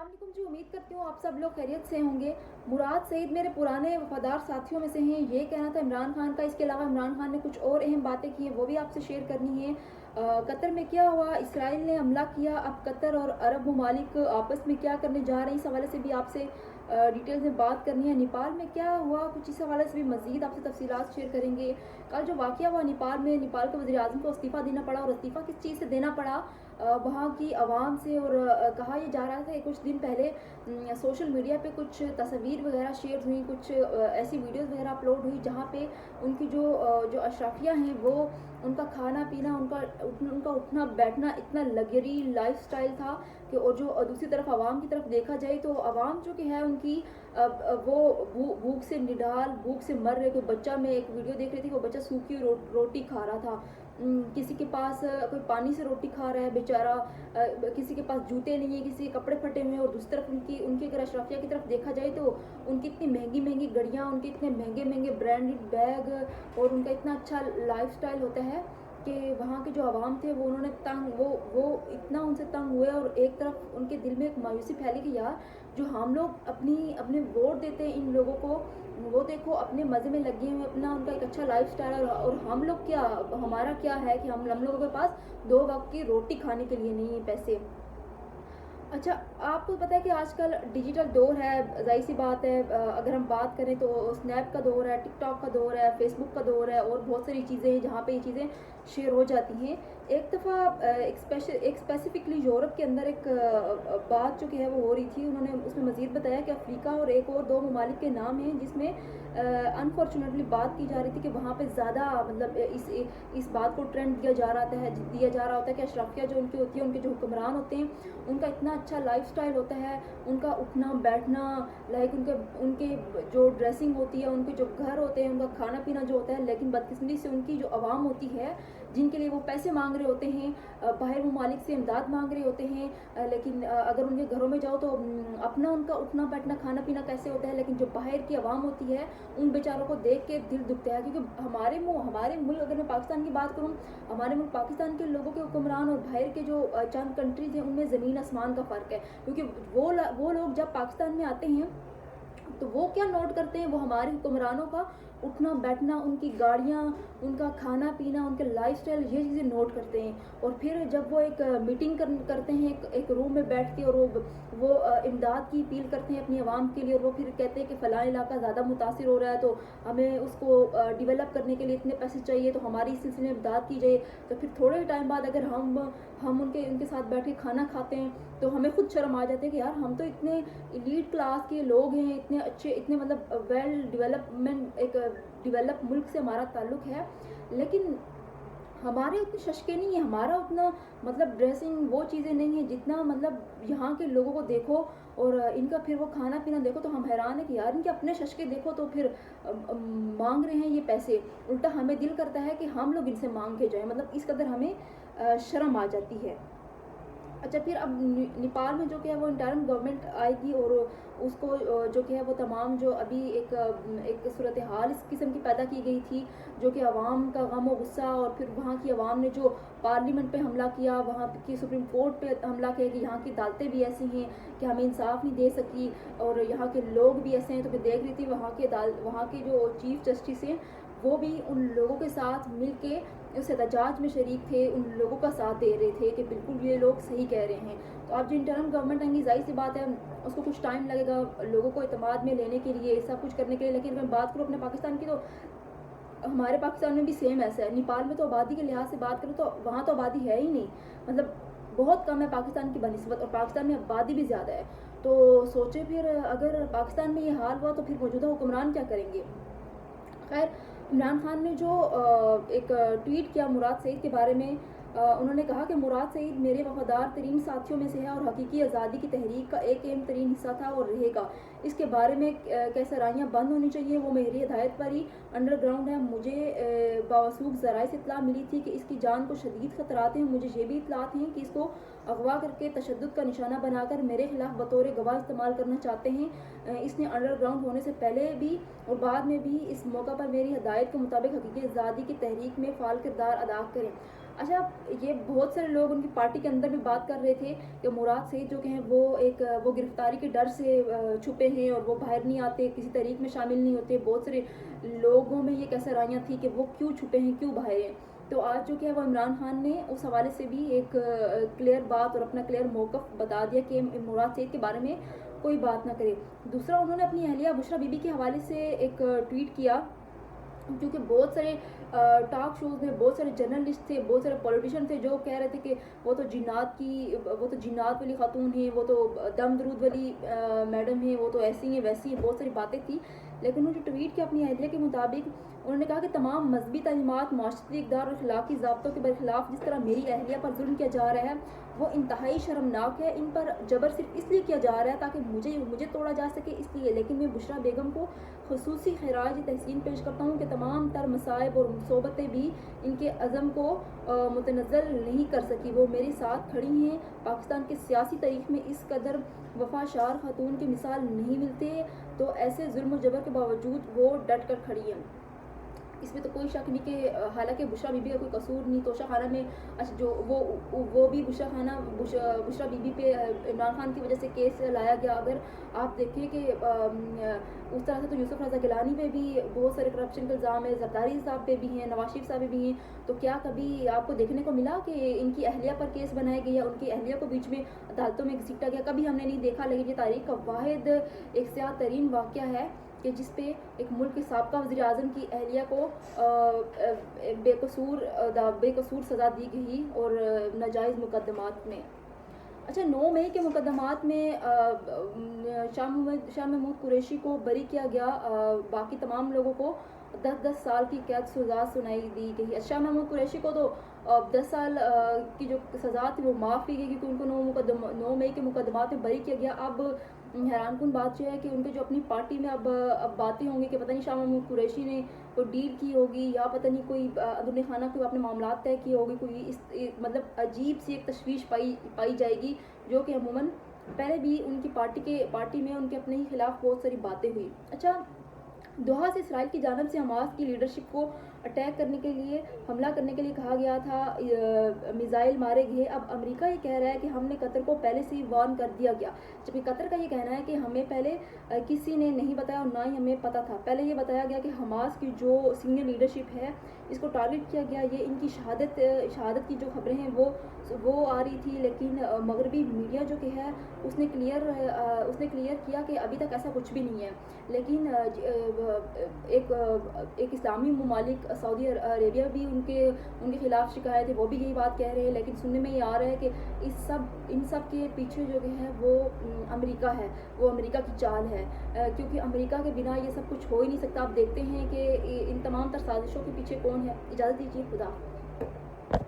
अस्सलामुअलैकुम जी। उम्मीद करती हूँ आप सब लोग खैरियत से होंगे। मुराद सईद मेरे पुराने वफादार साथियों में से हैं। ये कहना था इमरान खान का। इसके अलावा इमरान खान ने कुछ और अहम बातें की हैं, वो भी आपसे शेयर करनी है। कतर में क्या हुआ, इसराइल ने हमला किया, अब कतर और अरब ममालिक आपस में क्या करने जा रहे हैं, इस हवाले से भी आपसे डिटेल में बात करनी है। नेपाल में क्या हुआ, कुछ इस हवाले से भी मज़ीद आपसे तफसीलात शेयर करेंगे। कल जो वाक़या हुआ नेपाल में, नेपाल के वज़ीर आज़म को इस्तीफ़ा देना पड़ा, और इस्तीफ़ा किस चीज़ से देना पड़ा, वहाँ की आवाम से। और कहा यह जा रहा था कि कुछ दिन पहले सोशल मीडिया पे कुछ तस्वीर वगैरह शेयर हुई, कुछ ऐसी वीडियोस वगैरह अपलोड हुई जहाँ पे उनकी जो अशराफिया हैं, वो उनका खाना पीना, उनका उठना बैठना इतना लग्जरी लाइफस्टाइल था कि, और जो दूसरी तरफ आवाम की तरफ देखा जाए तो आवाम जो कि है उनकी वो भूख से निडाल, भूख से मर रहे। कोई बच्चा, मैं एक वीडियो देख रही थी, वो बच्चा सूखी रोटी खा रहा था। किसी के पास कोई पानी से रोटी खा रहा है बेचारा, किसी के पास जूते नहीं है, किसी के कपड़े फटे हुए हैं। और दूसरी तरफ उनकी अगर अशराफिया की तरफ देखा जाए तो उनकी इतनी महंगी महंगी गाड़ियाँ, उनके इतने महंगे महंगे ब्रांडेड बैग, और उनका इतना अच्छा लाइफस्टाइल होता है कि वहाँ के जो आवाम थे वो उन्होंने वो इतना उनसे तंग हुए। और एक तरफ उनके दिल में एक मायूसी फैली कि यार, जो हम लोग अपने वोट देते हैं इन लोगों को, वो देखो अपने मज़े में लगे हुए, अपना उनका एक अच्छा लाइफस्टाइल है। और हम लोग क्या, हमारा क्या है कि हम लोगों के पास 2 वक्त की रोटी खाने के लिए नहीं है पैसे। अच्छा, आपको पता है कि आजकल डिजिटल दौर है, ज़ाहिर सी बात है। अगर हम बात करें तो स्नैप का दौर है, टिकटॉक का दौर है, फेसबुक का दौर है, और बहुत सारी चीज़ें हैं जहाँ पे ये चीज़ें शेयर हो जाती हैं। एक दफ़ा एक स्पेसिफिकली यूरोप के अंदर एक बात जो कि है वो हो रही थी। उन्होंने उसमें मज़ीद बताया कि अफ्रीका और एक और 2 ममालिक के नाम हैं जिसमें अनफॉर्चुनेटली बात की जा रही थी कि वहाँ पे ज़्यादा, मतलब इस बात को ट्रेंड दिया जा रहा होता है कि अशराफिया जो उनकी होती है, उनके जो हुक्मरान होते हैं, उनका इतना अच्छा लाइफस्टाइल होता है, उनका उठना बैठना, लाइक उनके जो ड्रेसिंग होती है, उनके जो घर होते हैं, उनका खाना पीना जो होता है। लेकिन बदकिस्मती से उनकी जो आवाम होती है, जिनके लिए वो पैसे मांग रहे होते हैं, बाहर ममालिक से इमदाद मांग रहे होते हैं, लेकिन अगर उनके घरों में जाओ तो अपना उनका उठना बैठना खाना पीना कैसे होता है। लेकिन जो बाहर की आवाम होती है, उन बेचारों को देख के दिल दुखता है। क्योंकि हमारे मुल्क, अगर मैं पाकिस्तान की बात करूँ, हमारे मुल्क पाकिस्तान के लोगों के हुक्मरान और बाहर के जो चंद कंट्रीज़ हैं, उनमें ज़मीन आसमान का फ़र्क है। क्योंकि वो लोग जब पाकिस्तान में आते हैं तो वो क्या नोट करते हैं, वो हमारे हुक्मरानों का उठना बैठना, उनकी गाड़ियाँ, उनका खाना पीना, उनके लाइफस्टाइल, ये चीज़ें नोट करते हैं। और फिर जब वो एक मीटिंग करते हैं एक रूम में बैठ के, और वो इमदाद की अपील करते हैं अपनी आवाम के लिए, और वो फिर कहते हैं कि फ़लाँ इलाका ज़्यादा मुतासिर हो रहा है, तो हमें उसको डिवेलप करने के लिए इतने पैसे चाहिए, तो हमारी इस सिलसिले में इमदाद की जाए। तो फिर थोड़े टाइम बाद अगर हम उनके साथ बैठ के खाना खाते हैं तो हमें खुद शर्म आ जाती है कि यार, हम तो इतने एलीट क्लास के लोग हैं, इतने अच्छे, इतने मतलब वेल डेवलप मुल्क से हमारा ताल्लुक़ है, लेकिन हमारे उतने शशके नहीं है, हमारा उतना मतलब ड्रेसिंग वो चीज़ें नहीं है जितना मतलब यहाँ के लोगों को देखो, और इनका फिर वो खाना पीना देखो तो हम हैरान है कि यार, इनके अपने शशके देखो तो फिर मांग रहे हैं ये पैसे। उल्टा हमें दिल करता है कि हम लोग इनसे मांग के जाएं, मतलब इस कदर हमें शर्म आ जाती है। अच्छा, फिर अब नेपाल में जो कि है वो इंटरिम गवर्नमेंट आएगी, और उसको जो कि है वो तमाम जो अभी एक सूरत हाल इस किस्म की पैदा की गई थी, जो कि आवाम का गम और गुस्सा, और फिर वहाँ की आवाम ने जो पार्लियामेंट पे हमला किया, वहाँ की सुप्रीम कोर्ट पे हमला किया कि यहाँ की अदालतें भी ऐसी हैं कि हमें इंसाफ नहीं दे सकी, और यहाँ के लोग भी ऐसे हैं। तो मैं देख रही थी वहाँ के जो चीफ जस्टिस हैं, वो भी उन लोगों के साथ मिल के उस एहतजाज में शरीक थे, उन लोगों का साथ दे रहे थे कि बिल्कुल ये लोग सही कह रहे हैं। तो अब जो इंटरिम गवर्नमेंट आएंगी, ज़ाहिर सी बात है उसको कुछ टाइम लगेगा लोगों को एतमाद में लेने के लिए, सब कुछ करने के लिए। लेकिन अगर मैं बात करूँ अपने पाकिस्तान की, तो हमारे पाकिस्तान में भी सेम ऐसा है। नेपाल में तो आबादी के लिहाज से बात करूँ तो वहाँ तो आबादी है ही नहीं, मतलब बहुत कम है पाकिस्तान की बनिस्बत, और पाकिस्तान में आबादी भी ज़्यादा है। तो सोचे फिर, अगर पाकिस्तान में ये हाल हुआ तो फिर मौजूदा हुक्मरान क्या करेंगे। खैर, इमरान खान ने जो एक ट्वीट किया मुराद सईद के बारे में, उन्होंने कहा कि मुराद सईद मेरे वफादार तरीन साथियों में से है, और हकीकी आज़ादी की तहरीक का एक अहम तरीन हिस्सा था और रहेगा। इसके बारे में कैसराइयाँ बंद होनी चाहिए, वो मेरी हिदायत पर ही अंडरग्राउंड है। मुझे बावसूख ज़राए से इत्तला मिली थी कि इसकी जान को शदीद ख़तरात हैं। मुझे ये भी इत्तलात हैं कि इसको अगवा करके तशद्दुद का निशाना बनाकर मेरे खिलाफ बतौर गवाह इस्तेमाल करना चाहते हैं। इसने अंडरग्राउंड होने से पहले भी और बाद में भी इस मौका पर मेरी हिदायत के मुताबिक हकीकी आज़ादी की तहरीक में फ़ाल किरदार अदा करें। अच्छा, ये बहुत सारे लोग उनकी पार्टी के अंदर भी बात कर रहे थे कि मुराद सईद जो कि हैं वो गिरफ्तारी के डर से छुपे हैं और वो बाहर नहीं आते, किसी तहरीक में शामिल नहीं होते। बहुत सारे लोगों में ये कसराइयाँ थी कि वो क्यों छुपे हैं, क्यों बाहर हैं। तो आज जो कि है वो इमरान खान ने उस हवाले से भी एक क्लियर बात और अपना क्लियर मौक़िफ़ बता दिया कि मुराद सईद के बारे में कोई बात ना करे। दूसरा, उन्होंने अपनी अहलिया बुशरा बीबी के हवाले से एक ट्वीट किया, क्योंकि बहुत सारे टॉक शोज़ में बहुत सारे जर्नलिस्ट थे, बहुत सारे पॉलिटिशियन थे जो कह रहे थे कि वो तो जिन्नात वाली खातून हैं, वो तो दम दरूद वाली मैडम हैं, वो तो ऐसी हैं वैसी हैं, बहुत सारी बातें थी। लेकिन उन्होंने ट्वीट किया अपनी अहलिया के मुताबिक, उन्होंने कहा कि तमाम मजहबी तालीमात, माशरती इक़दार और अखलाकी ज़ाब्तों के बरखिलाफ़ जिस तरह मेरी अहलिया पर जुल्म किया जा रहा है वो इंतहाई शर्मनाक है। इन पर जबर सिर्फ इसलिए किया जा रहा है ताकि मुझे तोड़ा जा सके, इसलिए। लेकिन मैं बुशरा बेगम को ख़ुसूसी खिराज तहसीन पेश करता हूँ कि तमाम तर मसाइब और मुसीबतें भी इनके अज़म को मुतनज़्ज़ल नहीं कर सकी। वो मेरे साथ खड़ी हैं। पाकिस्तान के सियासी तारीख़ में इस कदर वफ़ाशार खातून की मिसाल नहीं मिलते, तो ऐसे जुल्म जबर के बावजूद वो डट कर खड़ी हैं। इसमें तो कोई शक नहीं कि हालांकि बुशरा बीबी का कोई कसूर नहीं। तोशा खाना में अच्छा जो वो भी बुशरा बीबी पे इमरान खान की वजह से केस लाया गया। अगर आप देखें कि उस तरह से तो यूसुफ रज़ा गिलानी पे भी बहुत सारे करप्शन के इल्ज़ाम है, जरदारी साहब पे भी हैं, नवाज शरीफ साहब पे भी हैं। तो क्या कभी आपको देखने को मिला कि इनकी अहलिया पर केस बनाया गया, उनकी अहलिया को बीच में अदालतों में घसीटा गया? कभी हमने नहीं देखा। लेकिन ये तारीख का वाहिद एक स्याह तरीन वाक़या है कि जिस पे एक मुल्क के साबका वज़ीर-ए-आज़म की अहलिया को बेकसूर सज़ा दी गई और नाजायज़ मुकदमात में। अच्छा, 9 मई के मुकदमात में शाह महमूद कुरैशी को बरी किया गया। बाकी तमाम लोगों को 10-10 साल की कैद सज़ा सुनाई दी गई। शाह महमूद कुरैशी को तो 10 साल की जो सज़ा थी वो माफ़ की गई, क्योंकि उनको 9 मई के मुकदमात में बरी किया गया। अब हैरानकुन बात यह है कि उनके जो अपनी पार्टी में अब बातें होंगी कि पता नहीं शाह महमूद कुरैशी ने कोई डील की होगी या पता नहीं कोई अंदरूनी खाना कोई अपने मामलात तय किए होगी, कोई मतलब अजीब सी एक तशवीश पाई जाएगी, जो कि अमूमन पहले भी उनकी पार्टी में उनके अपने ही खिलाफ बहुत सारी बातें हुई। अच्छा, दोहा से इसराइल की जानब से हमास की लीडरशिप को अटैक करने के लिए, हमला करने के लिए कहा गया था, मिज़ाइल मारे गए। अब अमेरिका ये कह रहा है कि हमने कतर को पहले से ही वार्न कर दिया गया, जबकि कतर का ये कहना है कि हमें पहले किसी ने नहीं बताया और ना ही हमें पता था। पहले ये बताया गया कि हमास की जो सीनियर लीडरशिप है इसको टारगेट किया गया। ये इनकी शहादत की जो खबरें हैं वो आ रही थी, लेकिन मगरबी मीडिया जो कि है उसने क्लियर किया कि अभी तक ऐसा कुछ भी नहीं है। लेकिन एक इस्लामी ममालिक सऊदी अरेबिया भी उनके खिलाफ शिकायत है, वो भी यही बात कह रहे हैं। लेकिन सुनने में ये आ रहा है कि इन सब के पीछे जो है वो अमेरिका है, वो अमेरिका की चाल है, क्योंकि अमेरिका के बिना ये सब कुछ हो ही नहीं सकता। आप देखते हैं कि इन तमाम तर साजिशों के पीछे कौन है। इजाज़त दीजिए, खुदा।